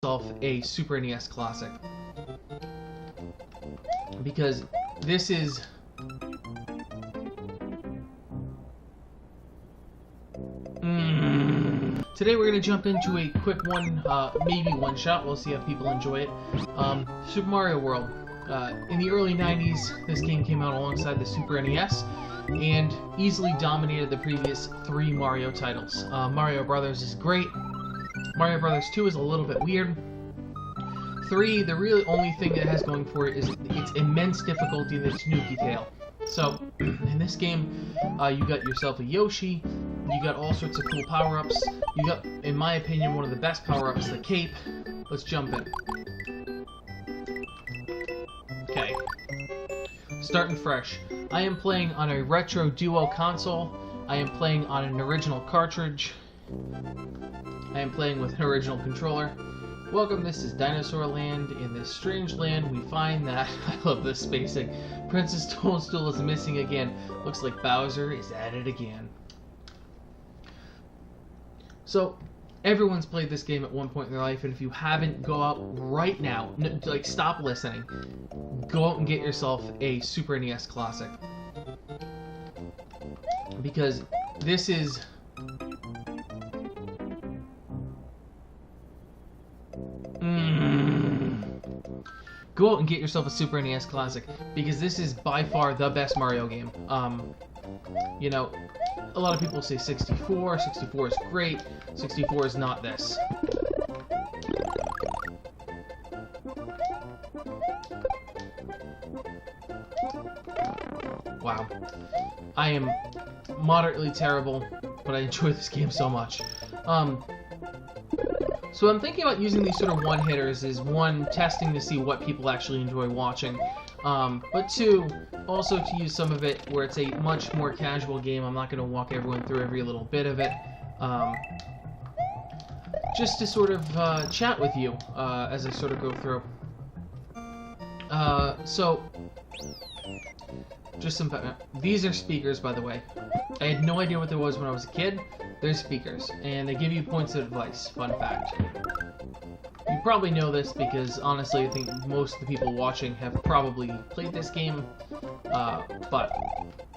yourself a Super NES classic. Because this is... Today we're going to jump into a quick one, maybe one shot. We'll see how people enjoy it. Super Mario World. In the early 90s, this game came out alongside the Super NES and easily dominated the previous 3 Mario titles. Mario Brothers is great. Mario Brothers 2 is a little bit weird. 3, the really only thing it has going for it is its immense difficulty in the Tanuki Tail. So, in this game, you got yourself a Yoshi, you got all sorts of cool power-ups, you got, in my opinion, one of the best power-ups, the cape. Let's jump in. Okay. Starting fresh. I am playing on a RetroDuo console, I am playing on an original cartridge, I am playing with an original controller. Welcome, this is Dinosaur Land. In this strange land, we find that, I love this spacing, Princess Toadstool is missing again. Looks like Bowser is at it again. So, everyone's played this game at one point in their life, and if you haven't, go out right now. Like, stop listening. Go out and get yourself a Super NES classic. Because this is... Go out and get yourself a Super NES classic, because this is by far the best Mario game. You know, a lot of people say 64, 64 is great, 64 is not this. Wow. I am moderately terrible, but I enjoy this game so much. So I'm thinking about using these sort of one-hitters as one, testing to see what people actually enjoy watching, but 2, also to use some of it where it's a much more casual game. I'm not going to walk everyone through every little bit of it, just to sort of chat with you as I sort of go through. So, just some... These are speakers, by the way. I had no idea what there was when I was a kid. They're speakers, and they give you points of advice. Fun fact. You probably know this because, honestly, I think most of the people watching have probably played this game. But,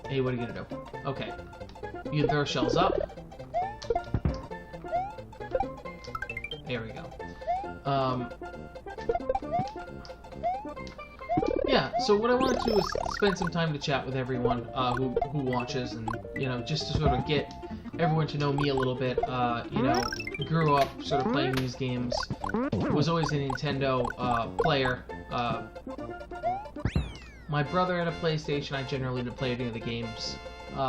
hey, what are you gonna do? Okay. You can throw shells up. There we go. Yeah, so what I want to do is spend some time to chat with everyone who watches, and, you know, just to sort of get everyone to know me a little bit. You know, grew up sort of playing these games, was always a Nintendo player. My brother had a PlayStation, I generally didn't play any of the games,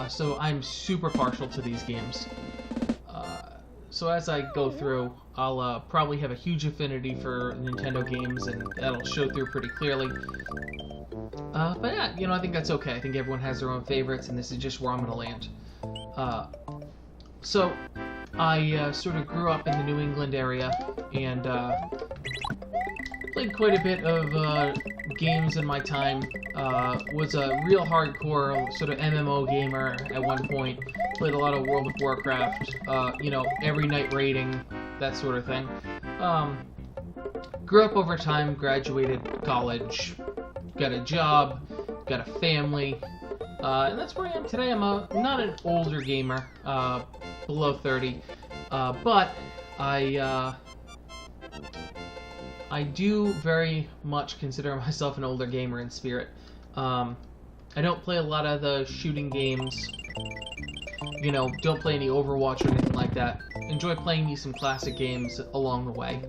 so I'm super partial to these games. So as I go through, I'll probably have a huge affinity for Nintendo games, and that'll show through pretty clearly. But yeah, you know, I think that's okay. I think everyone has their own favorites, and this is just where I'm gonna land. So, I sort of grew up in the New England area, and played quite a bit of games in my time. Was a real hardcore sort of MMO gamer at one point. Played a lot of World of Warcraft, you know, every night raiding, that sort of thing. Grew up over time, graduated college, got a job, got a family, and that's where I am today. I'm not an older gamer, below 30, but I do very much consider myself an older gamer in spirit. I don't play a lot of the shooting games, you know, don't play any Overwatch or anything like that. Enjoy playing me some classic games along the way.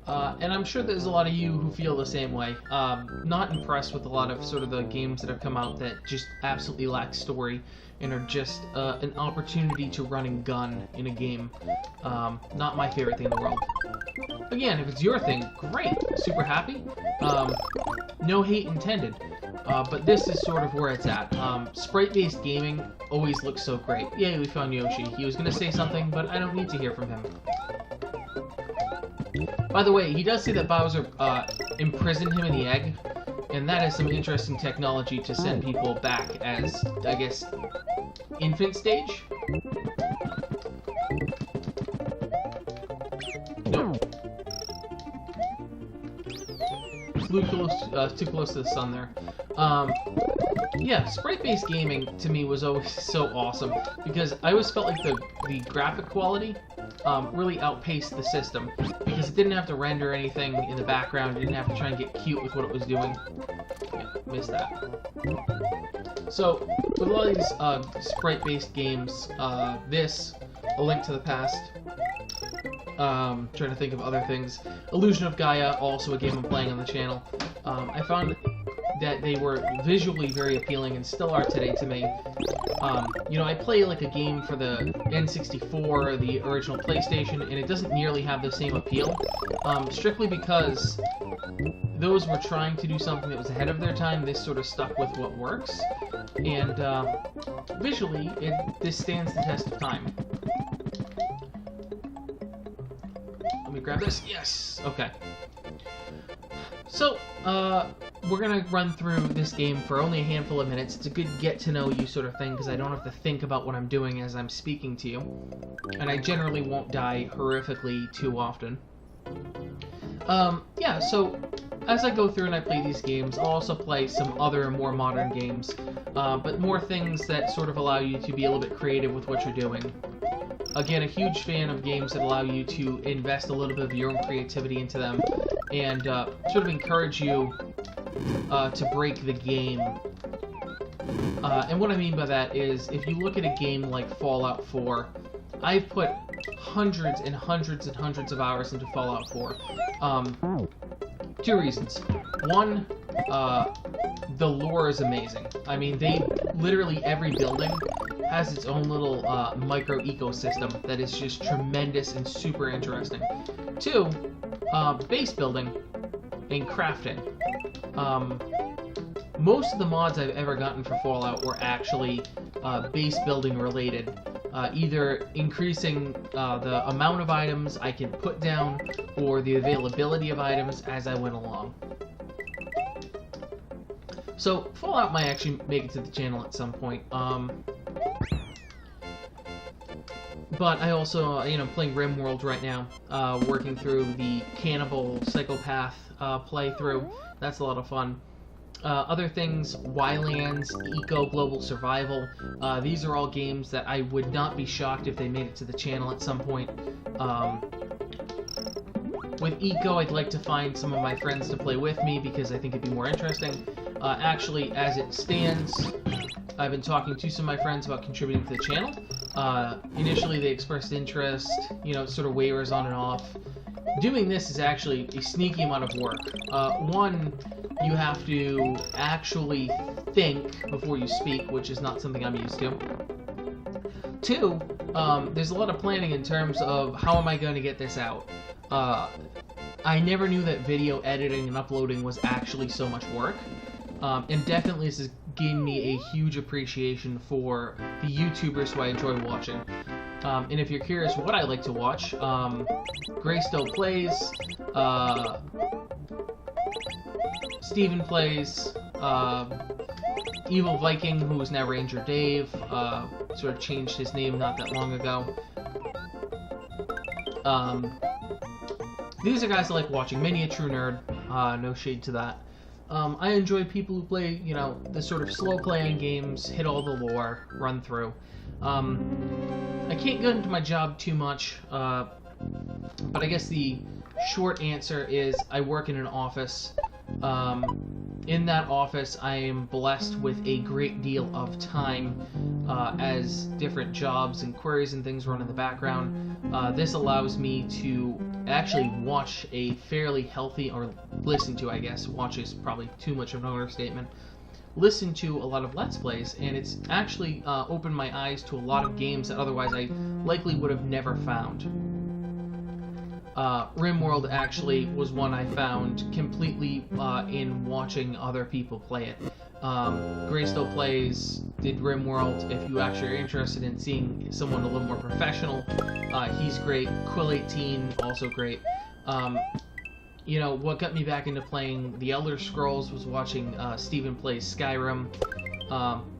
And I'm sure there's a lot of you who feel the same way. Not impressed with a lot of sort of the games that have come out that just absolutely lack story and are just an opportunity to run and gun in a game. Not my favorite thing in the world. Again, if it's your thing, great. Super happy. No hate intended. But this is sort of where it's at. Sprite-based gaming always looks so great. Yay, we found Yoshi. He was going to say something, but I don't need to hear from him. By the way, he does say that Bowser imprisoned him in the egg, and that is some interesting technology to send people back as, I guess, infant stage? No. flew too close to the sun there. Yeah, sprite-based gaming to me was always so awesome because I always felt like the graphic quality really outpaced the system because it didn't have to render anything in the background. It didn't have to try and get cute with what it was doing. Yeah, missed that. So with a lot of these sprite-based games, this, A Link to the Past, trying to think of other things. Illusion of Gaia, also a game I'm playing on the channel. I found that they were visually very appealing and still are today to me. You know, I play like a game for the N64, the original PlayStation, and it doesn't nearly have the same appeal, strictly because those were trying to do something that was ahead of their time. This sort of stuck with what works, and visually, this stands the test of time. Let me grab this. Yes! Okay. So, we're gonna run through this game for only a handful of minutes. It's a good get-to-know-you sort of thing, because I don't have to think about what I'm doing as I'm speaking to you. And I generally won't die horrifically too often. Yeah, so as I go through and I play these games, I'll also play some other more modern games, but more things that sort of allow you to be a little bit creative with what you're doing. Again, a huge fan of games that allow you to invest a little bit of your own creativity into them, and sort of encourage you to break the game. And what I mean by that is, if you look at a game like Fallout 4, I've put hundreds and hundreds and hundreds of hours into Fallout 4. Two reasons. One, the lore is amazing. I mean, literally every building has its own little micro ecosystem that is just tremendous and super interesting. Two, base building and crafting. Most of the mods I've ever gotten for Fallout were actually base building related, either increasing the amount of items I can put down or the availability of items as I went along. So Fallout might actually make it to the channel at some point. But I also, you know, playing RimWorld right now, working through the Cannibal Psychopath playthrough. That's a lot of fun. Other things, Wylands, Eco Global Survival. These are all games that I would not be shocked if they made it to the channel at some point. With Eco, I'd like to find some of my friends to play with me because I think it'd be more interesting. Actually, as it stands, I've been talking to some of my friends about contributing to the channel. Initially, they expressed interest, you know, sort of waivers on and off. Doing this is actually a sneaky amount of work. One, you have to actually think before you speak, which is not something I'm used to. Two, there's a lot of planning in terms of how am I going to get this out. I never knew that video editing and uploading was actually so much work. And definitely this has given me a huge appreciation for the YouTubers who I enjoy watching. And if you're curious what I like to watch, Greystow Plays, Steven Plays, Evil Viking, who is now Ranger Dave, sort of changed his name not that long ago. These are guys I like watching. Many a True Nerd, no shade to that. I enjoy people who play, you know, the sort of slow-playing games, hit all the lore, run through. I can't get into my job too much, but I guess the short answer is I work in an office. In that office, I am blessed with a great deal of time as different jobs and queries and things run in the background. This allows me to actually watch a fairly healthy, or listen to, I guess, watch is probably too much of an understatement, listen to a lot of Let's Plays, and it's actually opened my eyes to a lot of games that otherwise I likely would have never found. RimWorld actually was one I found completely in watching other people play it. Greystow Plays did RimWorld. If you actually are interested in seeing someone a little more professional, he's great. Quill18, also great. You know, what got me back into playing The Elder Scrolls was watching Steven Plays Skyrim.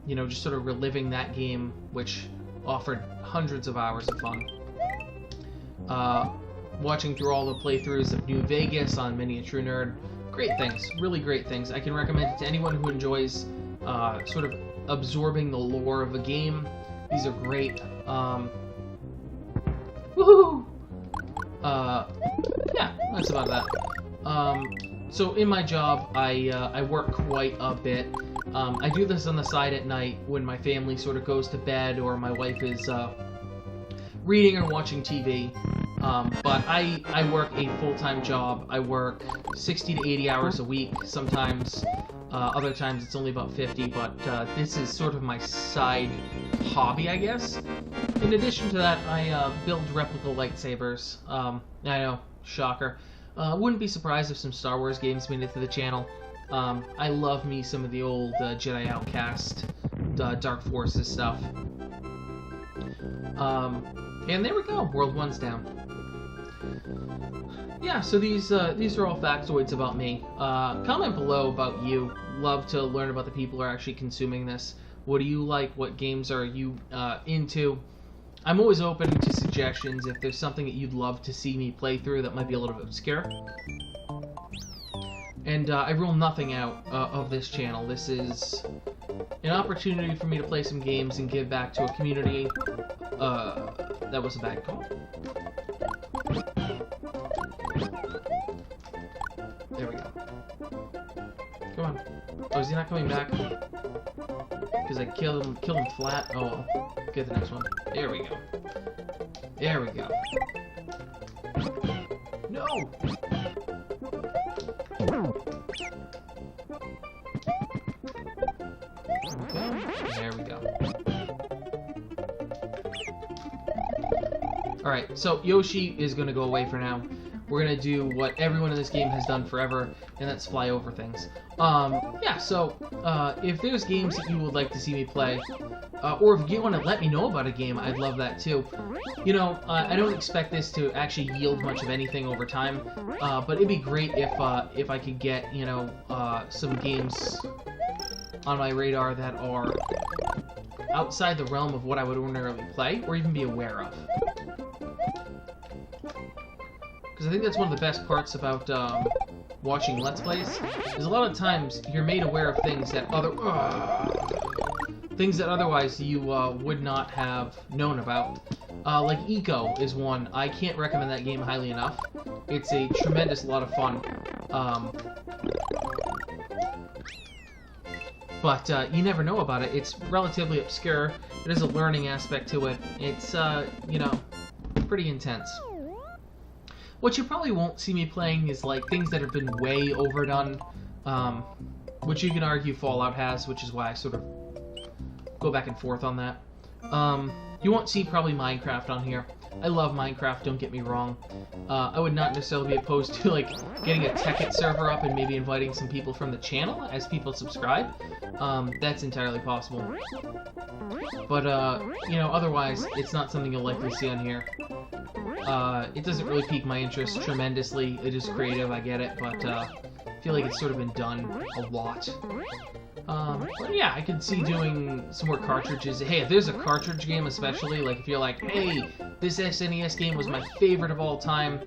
You know, just sort of reliving that game, which offered hundreds of hours of fun. Watching through all the playthroughs of New Vegas on Many a True Nerd, great things, really great things. I can recommend it to anyone who enjoys sort of absorbing the lore of a game. These are great. Woohoo! Yeah, that's about that. So in my job, I work quite a bit. I do this on the side at night when my family sort of goes to bed or my wife is reading or watching TV. But I work a full-time job. I work 60 to 80 hours a week. Sometimes, other times it's only about 50, but this is sort of my side hobby, I guess. In addition to that, I build replica lightsabers. I know, shocker. Wouldn't be surprised if some Star Wars games made it to the channel. I love me some of the old Jedi Outcast, Dark Forces stuff. And there we go, World 1's down. Yeah, so these are all factoids about me. Comment below about you. Love to learn about the people who are actually consuming this. What do you like? What games are you into? I'm always open to suggestions if there's something that you'd love to see me play through that might be a little bit obscure. And I rule nothing out of this channel. This is an opportunity for me to play some games and give back to a community. That was a bad call. There we go. Come on. Oh, is he not coming back? Because I killed him flat? Oh well. Get the next one. There we go. There we go. No! Okay, there we go. Alright, so Yoshi is going to go away for now. We're going to do what everyone in this game has done forever, and that's fly over things. Yeah, so, if there's games that you would like to see me play, or if you want to let me know about a game, I'd love that too. You know, I don't expect this to actually yield much of anything over time, but it'd be great if I could get, you know, some games on my radar that are outside the realm of what I would ordinarily play, or even be aware of. Because I think that's one of the best parts about watching Let's Plays, is a lot of times you're made aware of things that otherwise you would not have known about. Like Eco is one. I can't recommend that game highly enough. It's a tremendous lot of fun. But you never know about it. It's relatively obscure. There's a learning aspect to it. It's, you know, pretty intense. What you probably won't see me playing is, like, things that have been way overdone, which you can argue Fallout has, which is why I sort of go back and forth on that. You won't see probably Minecraft on here. I love Minecraft, don't get me wrong. I would not necessarily be opposed to, like, getting a Tekkit server up and maybe inviting some people from the channel as people subscribe. That's entirely possible. But, you know, otherwise, it's not something you'll likely see on here. It doesn't really pique my interest tremendously. It is creative, I get it, but I feel like it's sort of been done a lot. But yeah, I could see doing some more cartridges. Hey, if there's a cartridge game especially, like if you're like, hey, this SNES game was my favorite of all time,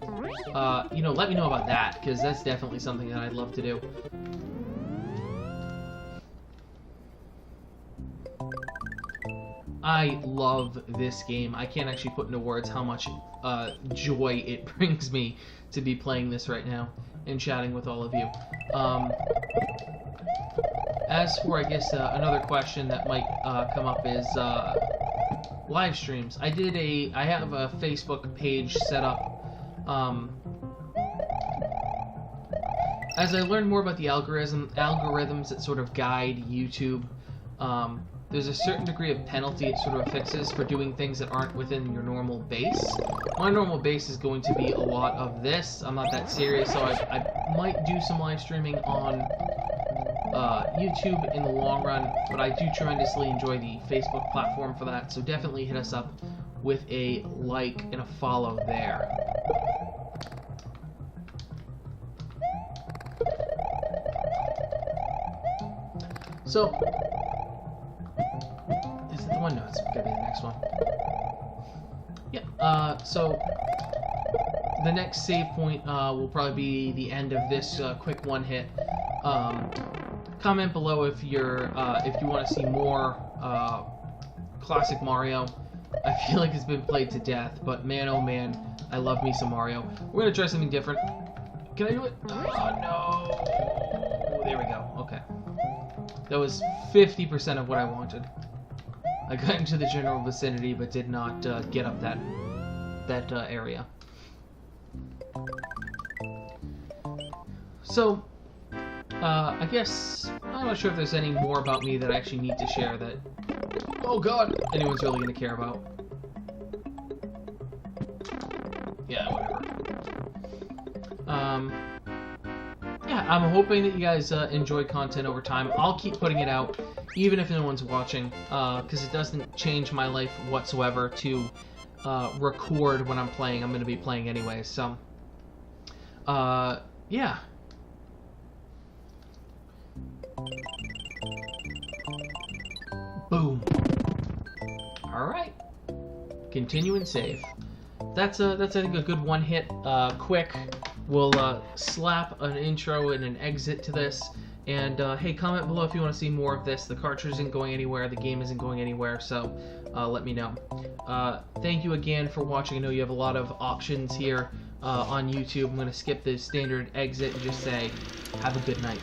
you know, let me know about that, because that's definitely something that I'd love to do. I love this game. I can't actually put into words how much joy it brings me to be playing this right now and chatting with all of you. As for, I guess, another question that might come up is live streams. I have a Facebook page set up. As I learned more about the algorithms that sort of guide YouTube, there's a certain degree of penalty it sort of affixes for doing things that aren't within your normal base. My normal base is going to be a lot of this. I'm not that serious, so I might do some live streaming on YouTube in the long run, but I do tremendously enjoy the Facebook platform for that, so definitely hit us up with a like and a follow there. So, is it the one? No, it's gonna be the next one. Yeah, so, the next save point will probably be the end of this quick one hit. Comment below if you want to see more classic Mario. I feel like it's been played to death, but man, oh man, I love me some Mario. We're gonna try something different. Can I do it? Oh no! There we go. Okay, that was 50% of what I wanted. I got into the general vicinity, but did not get up that area. So, I guess I'm not sure if there's any more about me that I actually need to share that, oh god, anyone's really gonna care about. Yeah, whatever. Yeah, I'm hoping that you guys enjoy content over time. I'll keep putting it out, even if no one's watching, because it doesn't change my life whatsoever to record when I'm playing. I'm going to be playing anyway, so yeah. Boom. Alright. Continue and save. That's I think a good one hit, quick. We'll slap an intro and an exit to this. And hey, comment below if you want to see more of this. The cartridge isn't going anywhere, the game isn't going anywhere, so let me know. Thank you again for watching. I know you have a lot of options here on YouTube. I'm going to skip the standard exit and just say, have a good night.